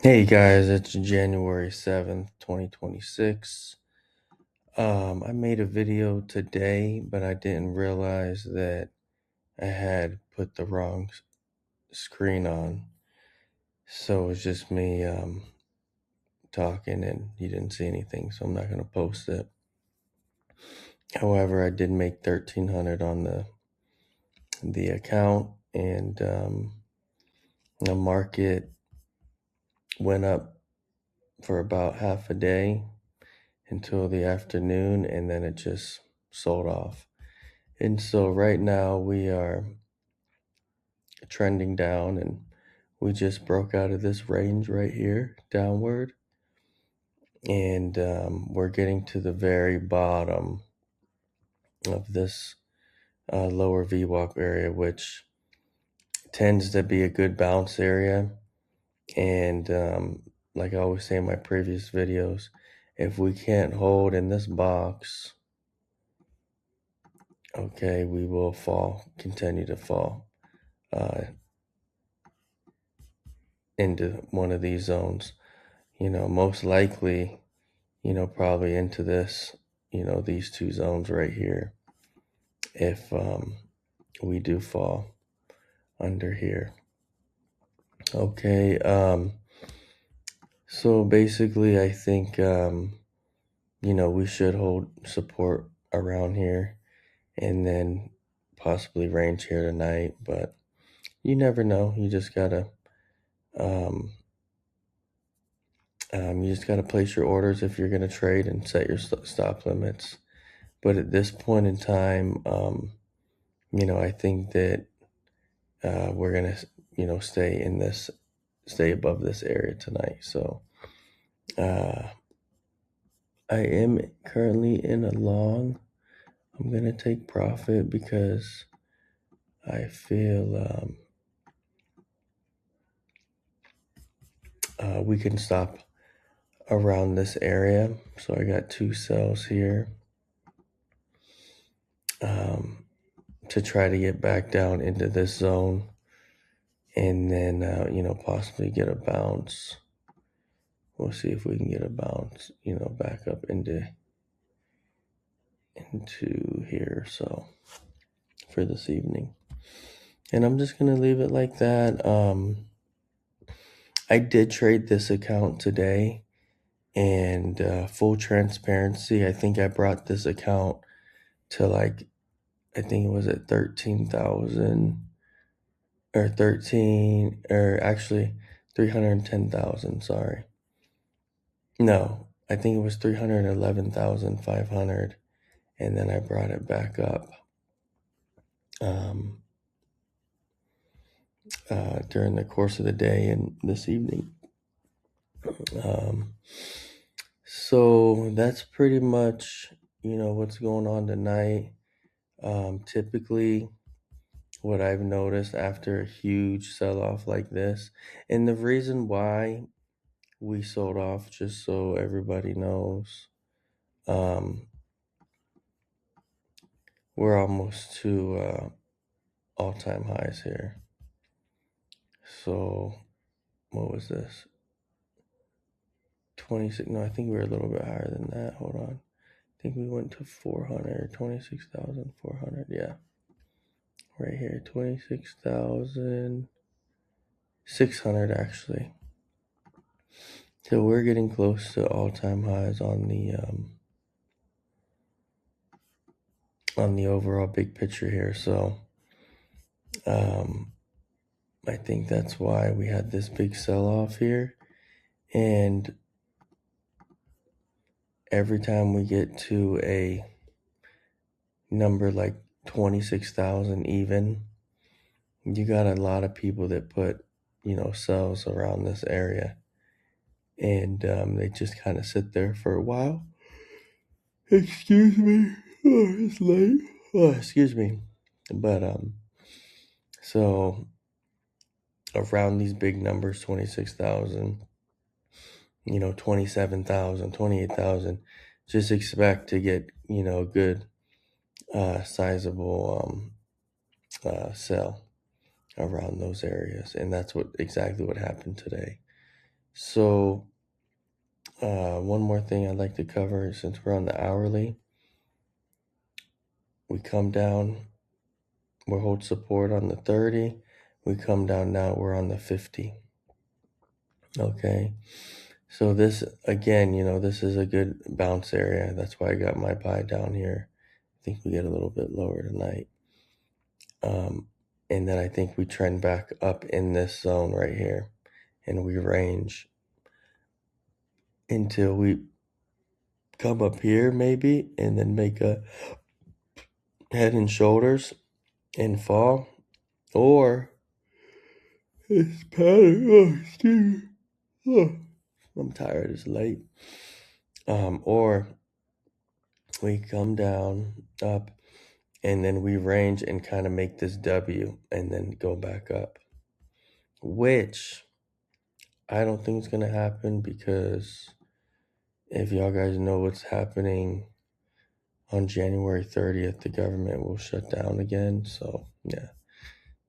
Hey guys, it's January 7th, 2026. I made a video today, but I didn't realize that I had put the wrong screen on. So it was just me talking and you didn't see anything, so I'm not going to post it. However, I did make 1300 on the account, and the market went up for about half a day until the afternoon, and then it just sold off. And so right now we are trending down, and we just broke out of this range right here downward, and we're getting to the very bottom of this lower VWAP area, which tends to be a good bounce area. And like I always say in my previous videos, if we can't hold in this box, okay, we will fall, continue to fall into one of these zones. Most likely, probably into this, these two zones right here, if we do fall under here. Okay, so basically I think, we should hold support around here and then possibly range here tonight, but you never know. You just gotta place your orders if you're gonna trade and set your stop limits. But at this point in time, I think that we're gonna, stay above this area tonight. So I am currently in a long. I'm gonna take profit because I feel we can stop around this area. So I got two sells here to try to get back down into this zone, and then possibly get a bounce. We'll see if we can get a bounce, back up into here. So for this evening, and I'm just gonna leave it like that. I did trade this account today, and full transparency, I think I brought this account to I think it was at 13,000 or 13, or actually 310,000. Sorry. No, I think it was 311,500, and then I brought it back up during the course of the day and this evening. So that's pretty much, what's going on tonight. Typically, what I've noticed after a huge sell-off like this, and the reason why we sold off, just so everybody knows, we're almost to all-time highs here. So what was this? 26? No, I think we were a little bit higher than that. Hold on. I think we went to 400, 26,400. Yeah. Right here, 26,600 actually. So we're getting close to all-time highs on the overall big picture here. So I think that's why we had this big sell-off here. And every time we get to a number like 26,000 even, you got a lot of people that put, sells around this area. And they just kind of sit there for a while. Excuse me. Oh, it's late. Oh, excuse me. But so around these big numbers, 26,000, 27,000, 28,000, just expect to get, a good sizable sell around those areas. And that's exactly what happened today. So one more thing I'd like to cover, since we're on the hourly, we come down, we'll hold support on the 30. We come down now, we're on the 50. Okay. So this, again, this is a good bounce area. That's why I got my buy down here. I think we get a little bit lower tonight. And then I think we trend back up in this zone right here, and we range until we come up here maybe, and then make a head and shoulders and fall. Or this pattern, excuse me. I'm tired, it's late. Or we come down, up, and then we range and kind of make this W and then go back up, which I don't think is going to happen, because if y'all guys know what's happening on January 30th, the government will shut down again. So yeah,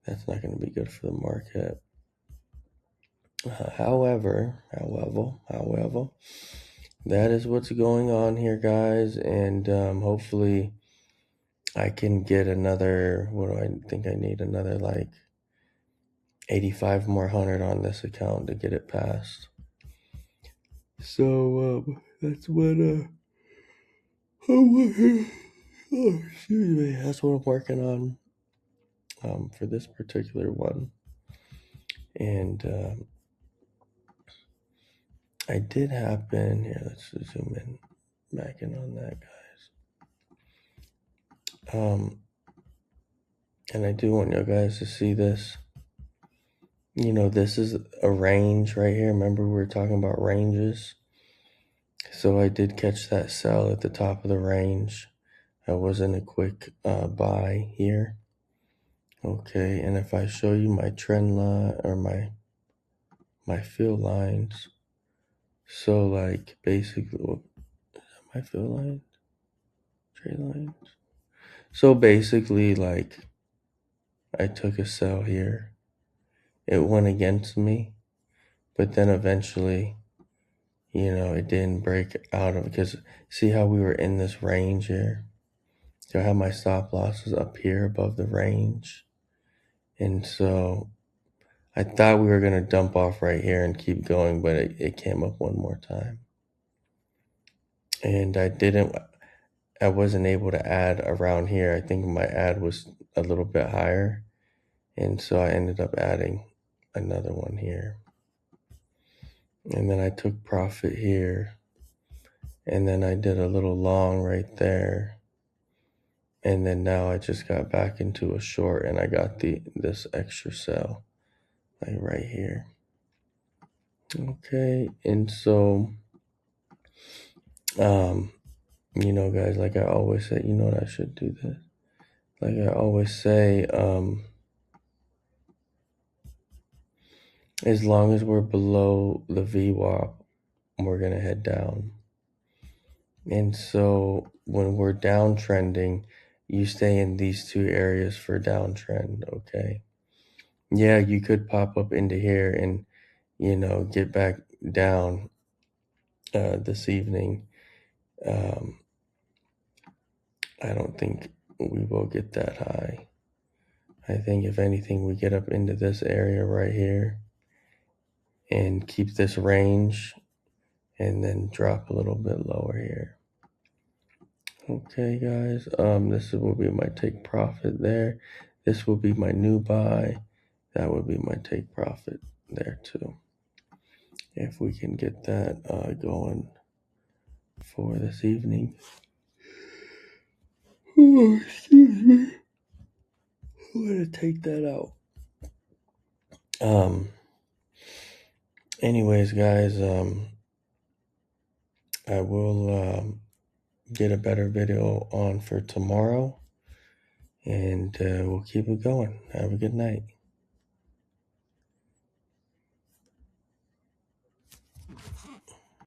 that's not going to be good for the market. However, that is what's going on here, guys. And hopefully I can get another, what do I think I need? Another like 85 more hundred on this account to get it passed. So that's what excuse me, that's what I'm working on for this particular one. And I did happen here. Let's zoom in, back in on that, guys. And I do want you guys to see this. This is a range right here. Remember, we were talking about ranges. So I did catch that sell at the top of the range. I was in a quick buy here. Okay, and if I show you my trend line, or my fill lines, so like basically, my fill lines, trade lines. So basically, like, I took a sell here. It went against me, but then eventually, it didn't break out of it, because see how we were in this range here? So I have my stop losses up here above the range. And so I thought we were going to dump off right here and keep going, but it came up one more time. And I wasn't able to add around here. I think my add was a little bit higher. And so I ended up adding another one here. And then I took profit here. And then I did a little long right there. And then now I just got back into a short, and I got this extra sell like right here. Okay, and so guys, like I always say, what, I should do this. Like I always say, as long as we're below the VWAP, we're gonna head down. And so when we're downtrending, you stay in these two areas for downtrend, okay? Yeah, you could pop up into here and, get back down this evening. I don't think we will get that high. I think if anything, we get up into this area right here and keep this range, and then drop a little bit lower here. Okay, guys, this will be my take profit there. This will be my new buy. That would be my take profit there too. If we can get that going for this evening. Oh, excuse me. I'm gonna take that out. Anyways, guys, I will get a better video on for tomorrow, and we'll keep it going. Have a good night.